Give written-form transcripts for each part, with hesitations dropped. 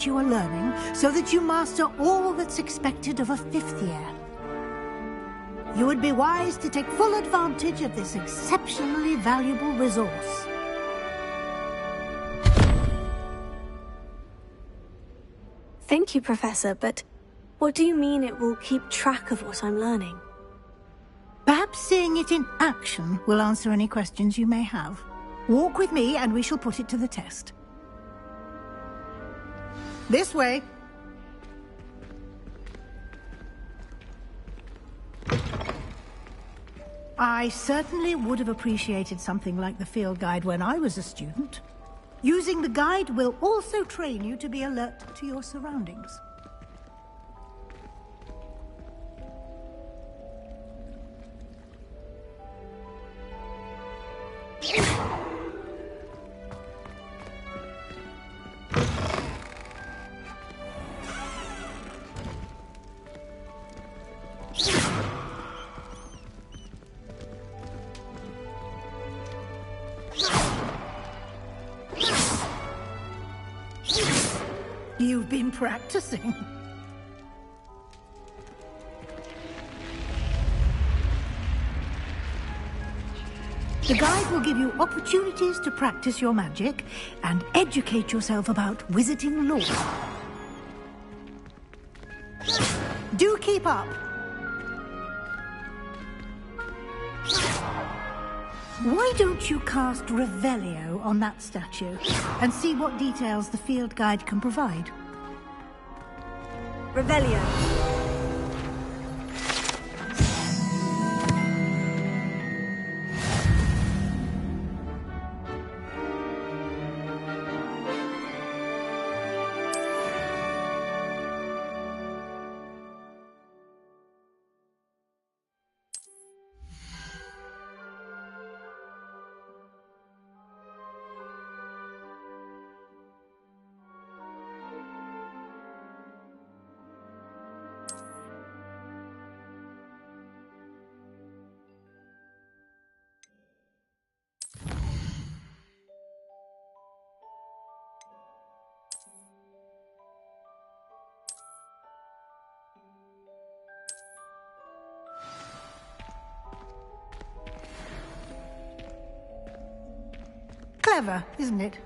you are learning so that you master all that's expected of a 5th year. You would be wise to take full advantage of this exceptionally valuable resource. Thank you, Professor, but what do you mean it will keep track of what I'm learning? Perhaps seeing it in action will answer any questions you may have. Walk with me and we shall put it to the test. This way. I certainly would have appreciated something like the field guide when I was a student. Using the guide will also train you to be alert to your surroundings. You've been practicing. The guide will give you opportunities to practice your magic and educate yourself about wizarding lore. Do keep up. Why don't you cast Revelio on that statue and see what details the field guide can provide? Revelio. Clever, isn't it?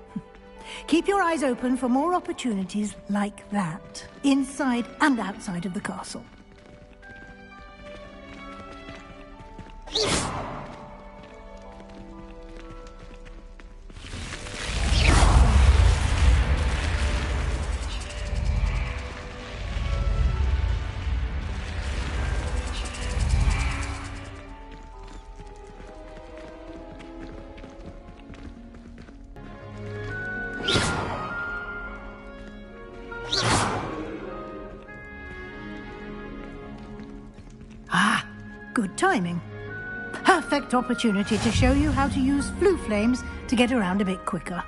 Keep your eyes open for more opportunities like that, inside and outside of the castle. Good timing. Perfect opportunity to show you how to use flue flames to get around a bit quicker.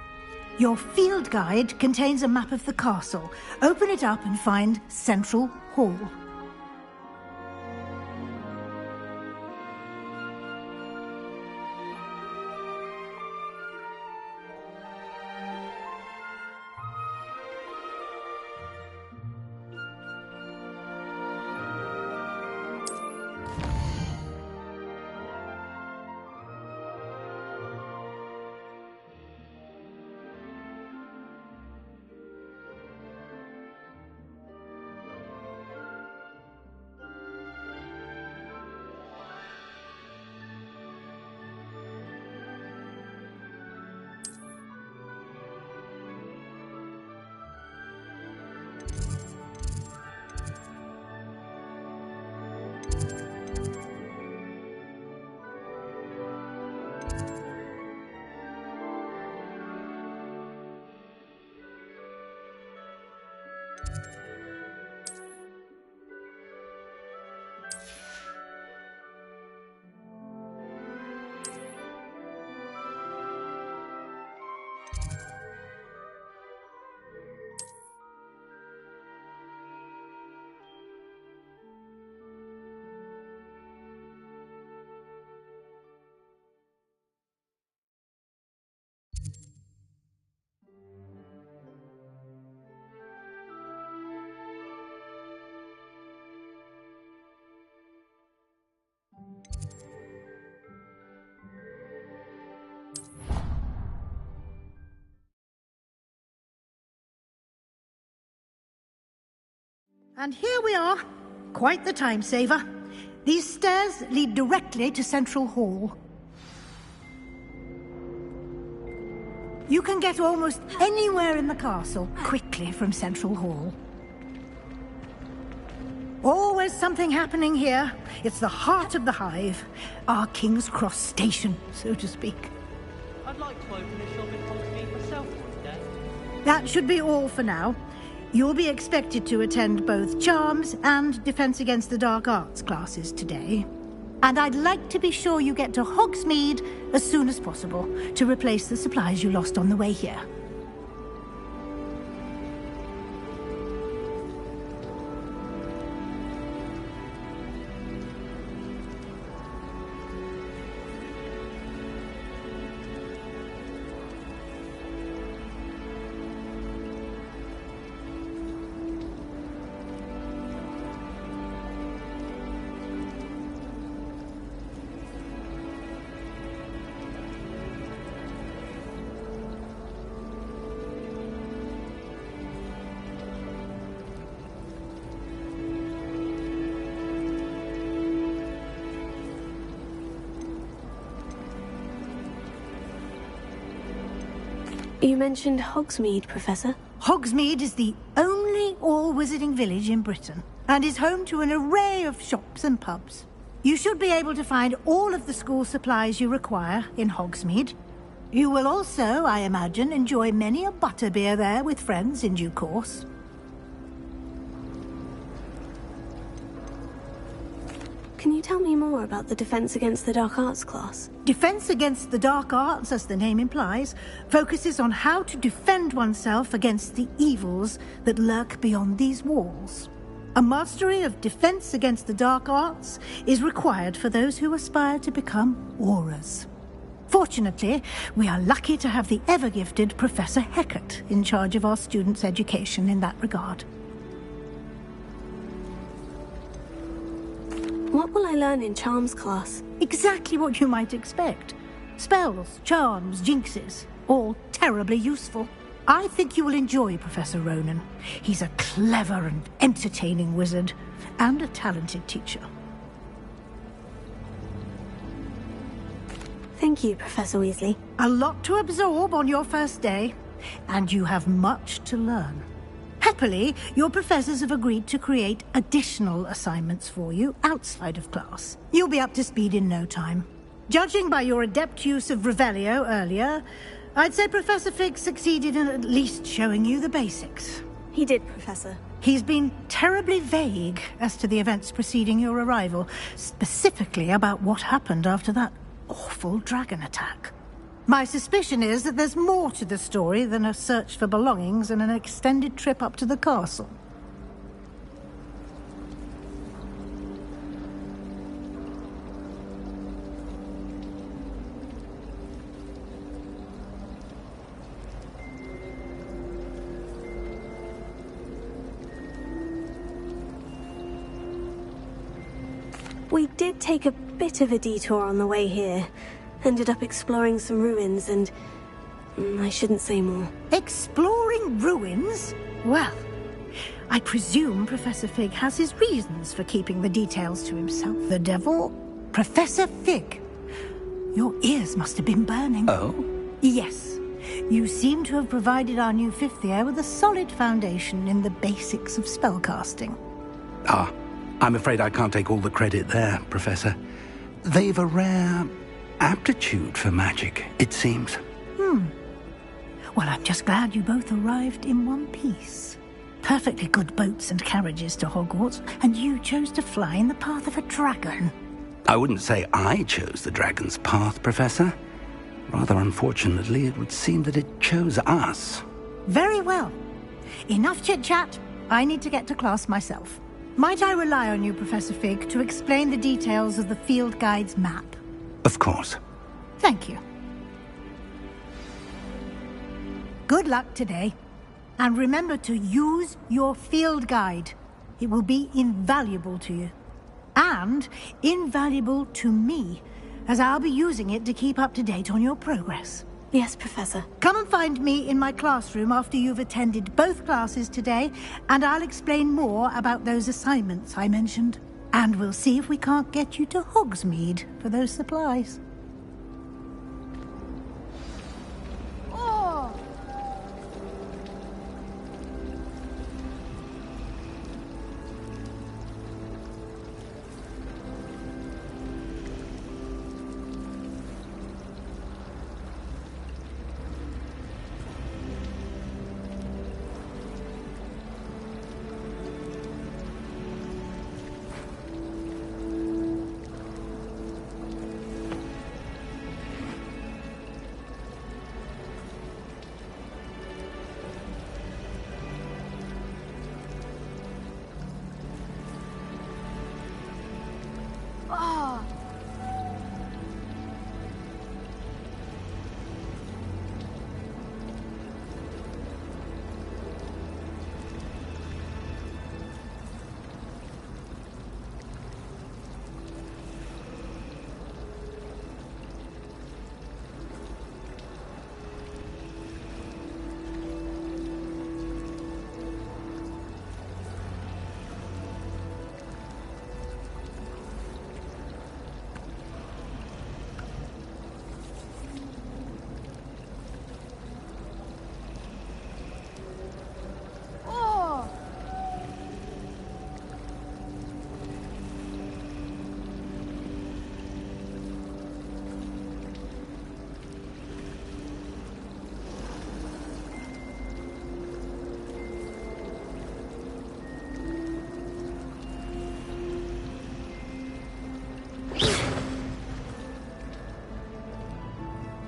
Your field guide contains a map of the castle. Open it up and find Central Hall. And here we are. Quite the time saver. These stairs lead directly to Central Hall. You can get almost anywhere in the castle quickly from Central Hall. Always something happening here. It's the heart of the hive. Our King's Cross station, so to speak. I'd like to open a shop in Hogsmeade myself one day. That should be all for now. You'll be expected to attend both Charms and Defense Against the Dark Arts classes today. And I'd like to be sure you get to Hogsmeade as soon as possible to replace the supplies you lost on the way here. You mentioned Hogsmeade, Professor. Hogsmeade is the only all-wizarding village in Britain and is home to an array of shops and pubs. You should be able to find all of the school supplies you require in Hogsmeade. You will also, I imagine, enjoy many a butterbeer there with friends in due course. Can you tell me more about the Defense Against the Dark Arts class? Defense Against the Dark Arts, as the name implies, focuses on how to defend oneself against the evils that lurk beyond these walls. A mastery of Defense Against the Dark Arts is required for those who aspire to become Aurors. Fortunately, we are lucky to have the ever-gifted Professor Hecat in charge of our students' education in that regard. What will I learn in Charms class? Exactly what you might expect. Spells, charms, jinxes, all terribly useful. I think you will enjoy Professor Ronan. He's a clever and entertaining wizard, and a talented teacher. Thank you, Professor Weasley. A lot to absorb on your first day, and you have much to learn. Happily, your professors have agreed to create additional assignments for you outside of class. You'll be up to speed in no time. Judging by your adept use of Revelio earlier, I'd say Professor Fig succeeded in at least showing you the basics. He did, Professor. He's been terribly vague as to the events preceding your arrival, specifically about what happened after that awful dragon attack. My suspicion is that there's more to the story than a search for belongings and an extended trip up to the castle. We did take a bit of a detour on the way here. Ended up exploring some ruins and... I shouldn't say more. Exploring ruins? Well, I presume Professor Fig has his reasons for keeping the details to himself. The devil? Professor Fig. Your ears must have been burning. Oh? Yes. You seem to have provided our new fifth year with a solid foundation in the basics of spellcasting. Ah, I'm afraid I can't take all the credit there, Professor. They've a rare aptitude for magic, it seems. Well, I'm just glad you both arrived in one piece. Perfectly good boats and carriages to Hogwarts, and you chose to fly in the path of a dragon. I wouldn't say I chose the dragon's path, Professor. Rather unfortunately, it would seem that it chose us. Very well. Enough chit-chat. I need to get to class myself. Might I rely on you, Professor Fig, to explain the details of the field guide's map? Of course. Thank you. Good luck today. And remember to use your field guide. It will be invaluable to you. And invaluable to me, as I'll be using it to keep up to date on your progress. Yes, Professor. Come and find me in my classroom after you've attended both classes today, and I'll explain more about those assignments I mentioned. And we'll see if we can't get you to Hogsmeade for those supplies. Oh!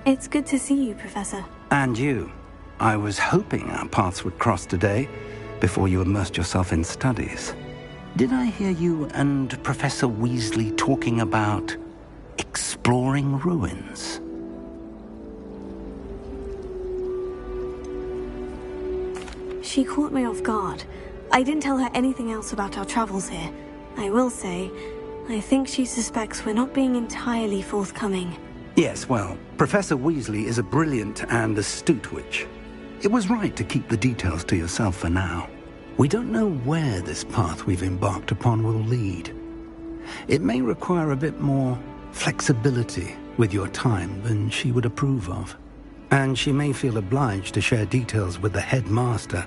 It's good to see you, Professor. And you. I was hoping our paths would cross today, before you immersed yourself in studies. Did I hear you and Professor Weasley talking about exploring ruins? She caught me off guard. I didn't tell her anything else about our travels here. I will say, I think she suspects we're not being entirely forthcoming. Yes, well, Professor Weasley is a brilliant and astute witch. It was right to keep the details to yourself for now. We don't know where this path we've embarked upon will lead. It may require a bit more flexibility with your time than she would approve of. And she may feel obliged to share details with the headmaster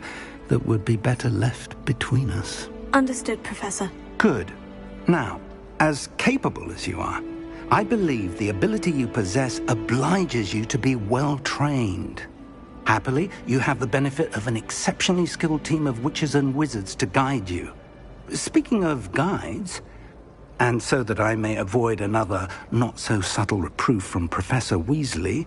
that would be better left between us. Understood, Professor. Good. Now, as capable as you are, I believe the ability you possess obliges you to be well-trained. Happily, you have the benefit of an exceptionally skilled team of witches and wizards to guide you. Speaking of guides, and so that I may avoid another not-so-subtle reproof from Professor Weasley,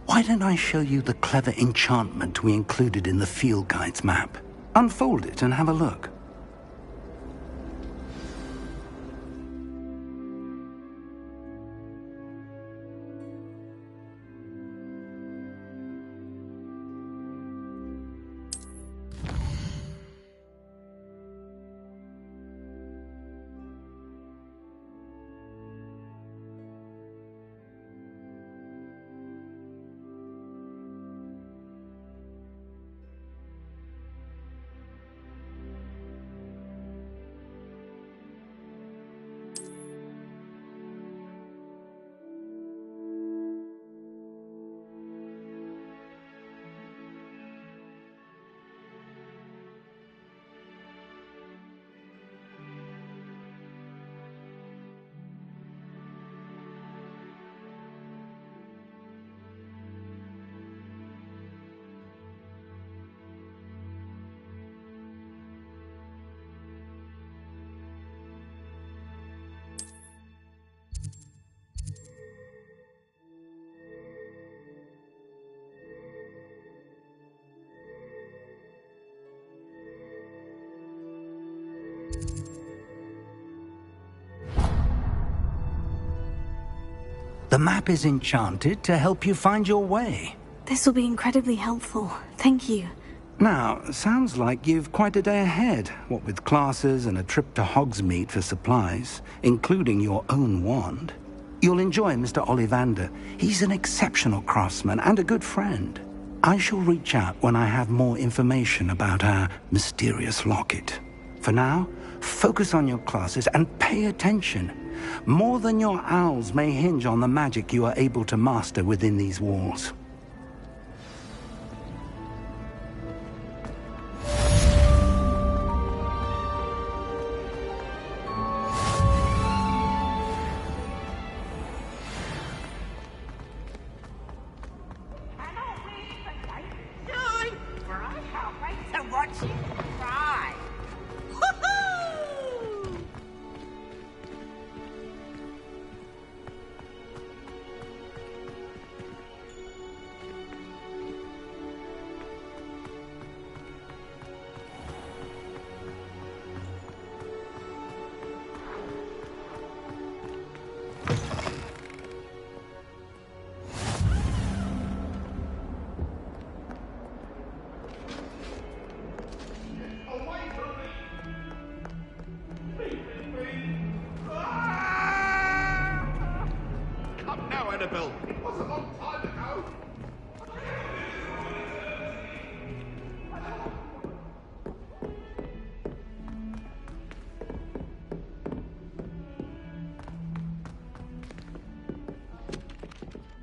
why don't I show you the clever enchantment we included in the field guide's map? Unfold it and have a look. The map is enchanted to help you find your way. This will be incredibly helpful. Thank you. Now, sounds like you've quite a day ahead, what with classes and a trip to Hogsmeade for supplies, including your own wand. You'll enjoy Mr. Ollivander. He's an exceptional craftsman and a good friend. I shall reach out when I have more information about our mysterious locket. For now, focus on your classes and pay attention. More than your owls may hinge on the magic you are able to master within these walls.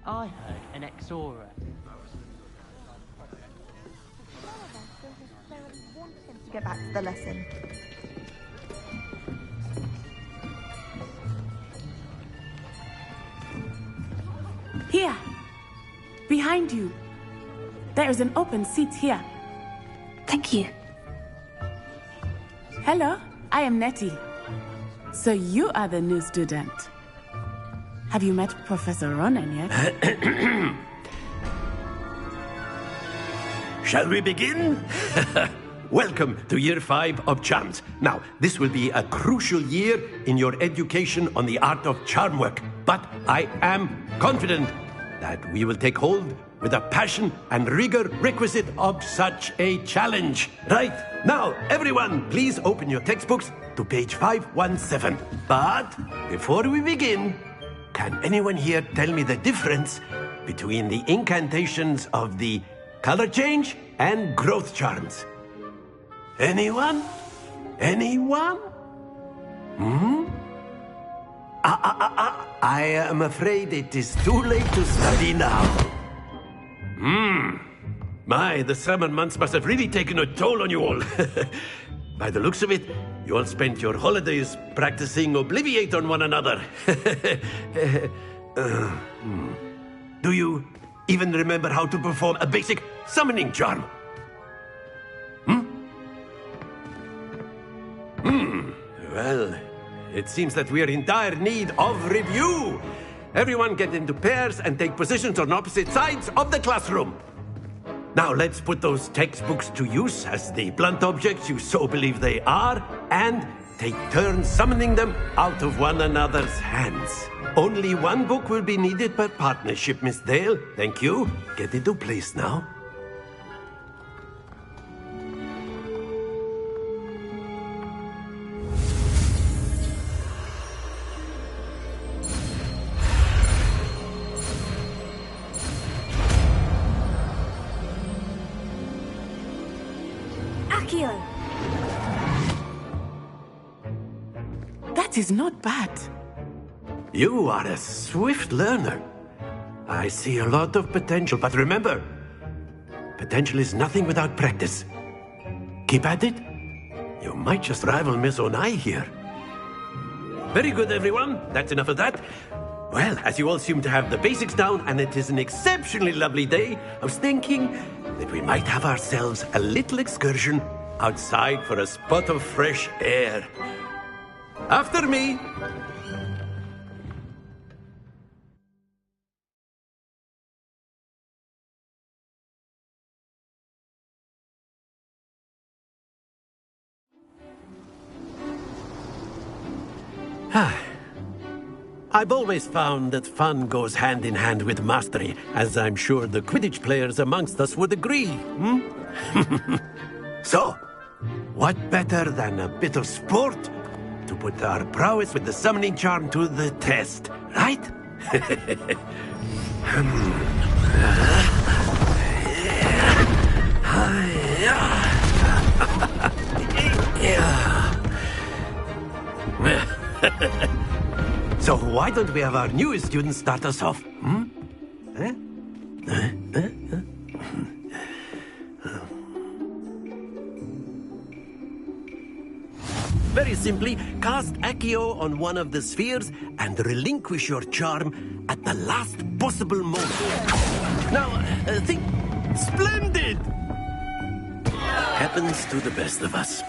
I heard an Exora. To get back to the lesson. Here! Behind you! There is an open seat here. Thank you. Hello, I am Nettie. So you are the new student. Have you met Professor Ronan yet? Shall we begin? Welcome to Year 5 of Charms. Now, this will be a crucial year in your education on the art of charm work. But I am confident that we will take hold with the passion and rigor requisite of such a challenge. Right, now, everyone, please open your textbooks to page 517. But before we begin, can anyone here tell me the difference between the incantations of the color change and growth charms? Anyone? Anyone? I am afraid it is too late to study now. My, the summer months must have really taken a toll on you all. By the looks of it, you all spent your holidays practicing Obliviate on one another. Do you even remember how to perform a basic summoning charm? Well, it seems that we are in dire need of review. Everyone get into pairs and take positions on opposite sides of the classroom. Now let's put those textbooks to use as the blunt objects you so believe they are, and take turns summoning them out of one another's hands. Only one book will be needed per partnership, Miss Dale. Thank you. Get into place now. That is not bad. You are a swift learner. I see a lot of potential, but remember, potential is nothing without practice. Keep at it. You might just rival Miss Onai here. Very good, everyone. That's enough of that. Well, as you all seem to have the basics down, and it is an exceptionally lovely day, I was thinking that we might have ourselves a little excursion outside for a spot of fresh air. After me. I've always found that fun goes hand in hand with mastery, as I'm sure the Quidditch players amongst us would agree. So, what better than a bit of sport to put our prowess with the summoning charm to the test, right? So why don't we have our newest student start us off? Very simply, cast Accio on one of the spheres and relinquish your charm at the last possible moment. Now, think... Splendid! Happens to the best of us.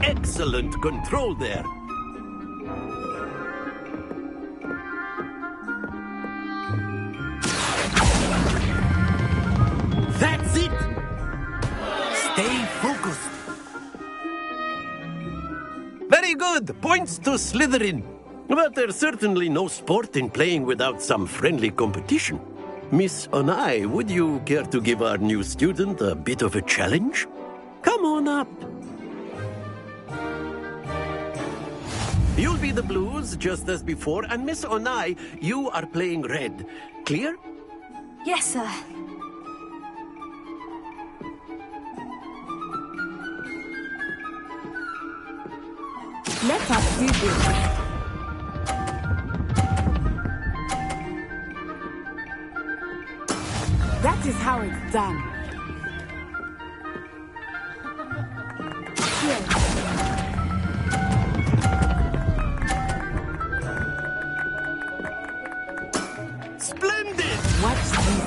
Excellent control there. That's it! Stay focused. Very good. Points to Slytherin. But there's certainly no sport in playing without some friendly competition. Miss Onai, would you care to give our new student a bit of a challenge? Come on up. You'll be the blues, just as before, and Miss Onai, you are playing red. Clear? Yes, sir. Let us see this. That is how it's done. Splendid! Watch this.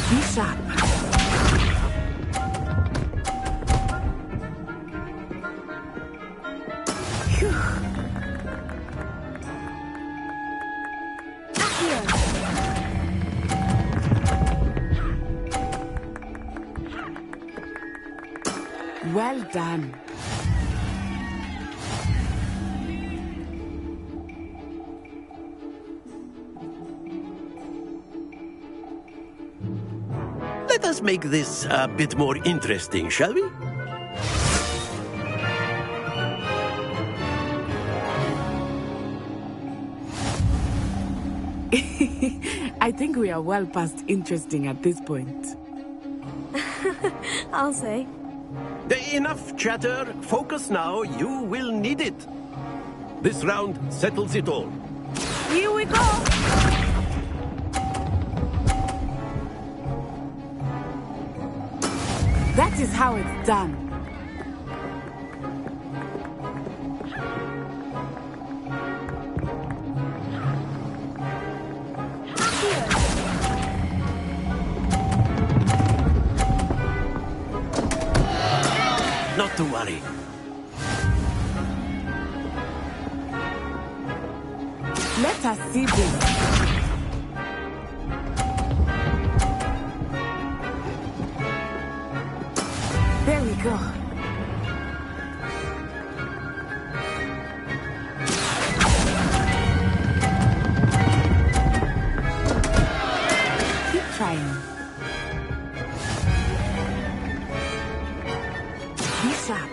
Be sharp. Well done. Let us make this a bit more interesting, shall we? I think we are well past interesting at this point. I'll say. Enough chatter. Focus now. You will need it. This round settles it all. Here we go! That is how it's done. Not to worry. Let us see this. There we go. Keep trying. Be sharp.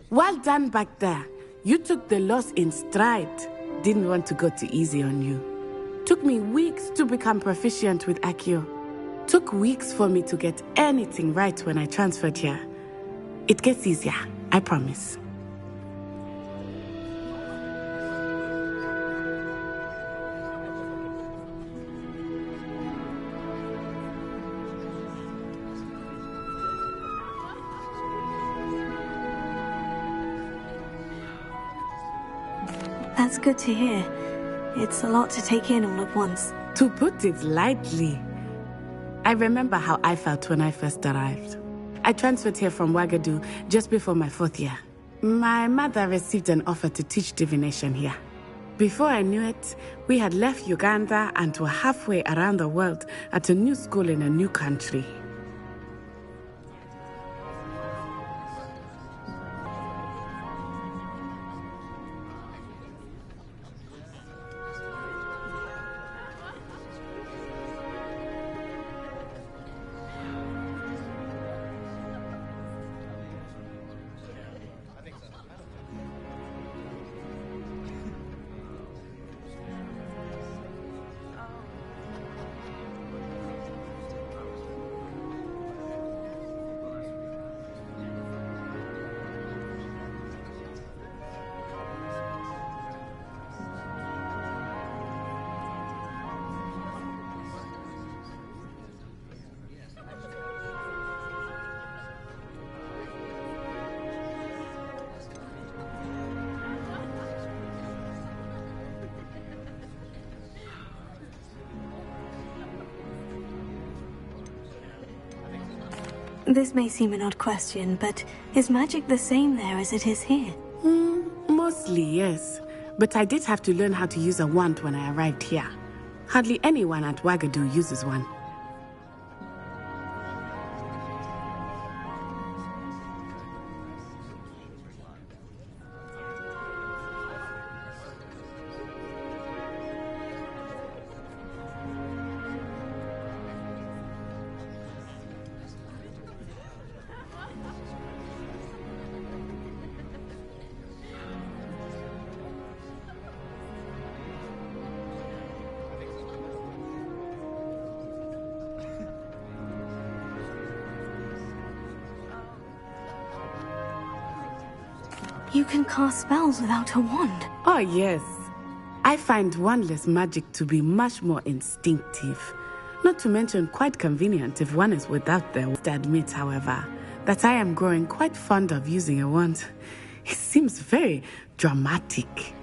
Well done back there. You took the loss in stride. Didn't want to go too easy on you. Took me weeks to become proficient with Accio. Took weeks for me to get anything right when I transferred here. It gets easier, I promise. That's good to hear. It's a lot to take in all at once. To put it lightly, I remember how I felt when I first arrived. I transferred here from Wagadu just before my 4th year. My mother received an offer to teach divination here. Before I knew it, we had left Uganda and were halfway around the world at a new school in a new country. This may seem an odd question, but is magic the same there as it is here? Mostly, yes. But I did have to learn how to use a wand when I arrived here. Hardly anyone at Wagadu uses one. You can cast spells without a wand. Oh, yes. I find wandless magic to be much more instinctive. Not to mention quite convenient if one is without them. I must admit, however, that I am growing quite fond of using a wand. It seems very dramatic.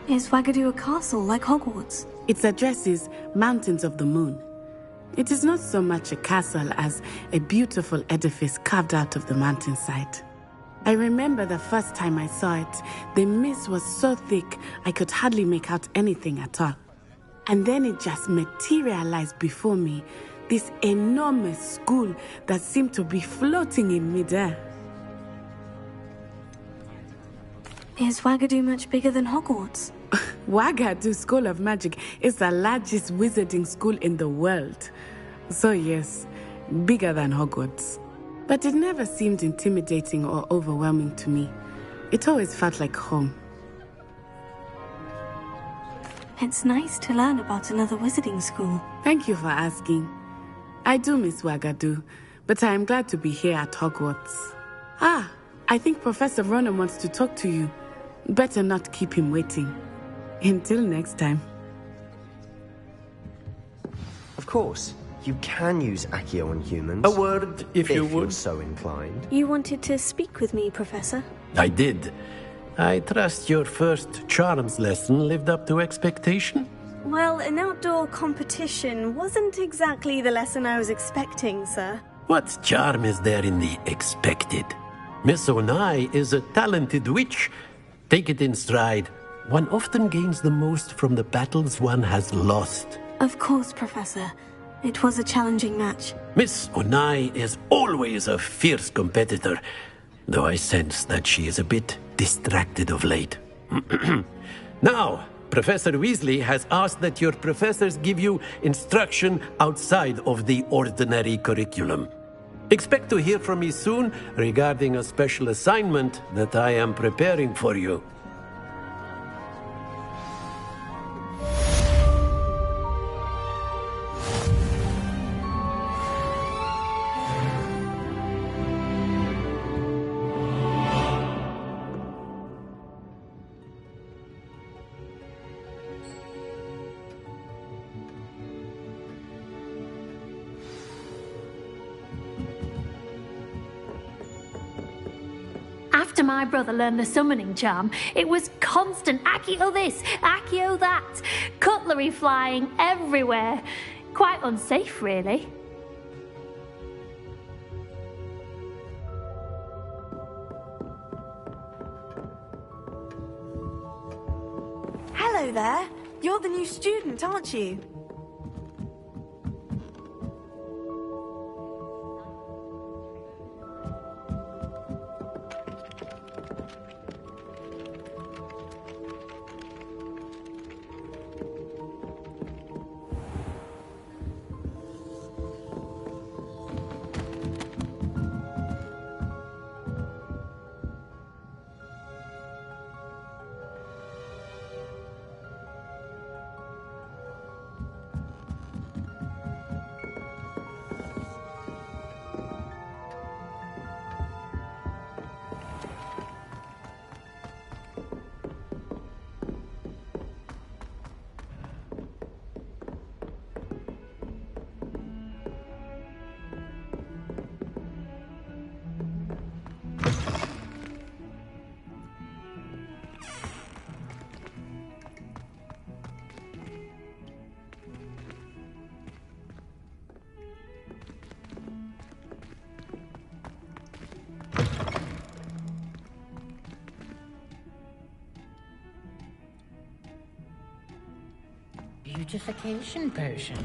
Is Wagadu a castle like Hogwarts? Its address is Mountains of the Moon. It is not so much a castle as a beautiful edifice carved out of the mountainside. I remember the first time I saw it, the mist was so thick I could hardly make out anything at all. And then it just materialized before me, this enormous school that seemed to be floating in midair. Is Wagadu much bigger than Hogwarts? Wagadu School of Magic is the largest wizarding school in the world. So yes, bigger than Hogwarts. But it never seemed intimidating or overwhelming to me. It always felt like home. It's nice to learn about another wizarding school. Thank you for asking. I do miss Wagadu, but I am glad to be here at Hogwarts. Ah, I think Professor Ronan wants to talk to you. Better not keep him waiting. Until next time. Of course, you can use Accio on humans. A word, if you you're would. so inclined. You wanted to speak with me, Professor? I did. I trust your first charms lesson lived up to expectation? Well, an outdoor competition wasn't exactly the lesson I was expecting, sir. What charm is there in the expected? Miss Onai is a talented witch. Take it in stride. One often gains the most from the battles one has lost. Of course, Professor. It was a challenging match. Miss Onai is always a fierce competitor, though I sense that she is a bit distracted of late. Now, Professor Weasley has asked that your professors give you instruction outside of the ordinary curriculum. Expect to hear from me soon regarding a special assignment that I am preparing for you. After my brother learned the summoning charm, it was constant Accio this, Accio that, cutlery flying everywhere. Quite unsafe, really. Hello there. You're the new student, aren't you? Beautification potion.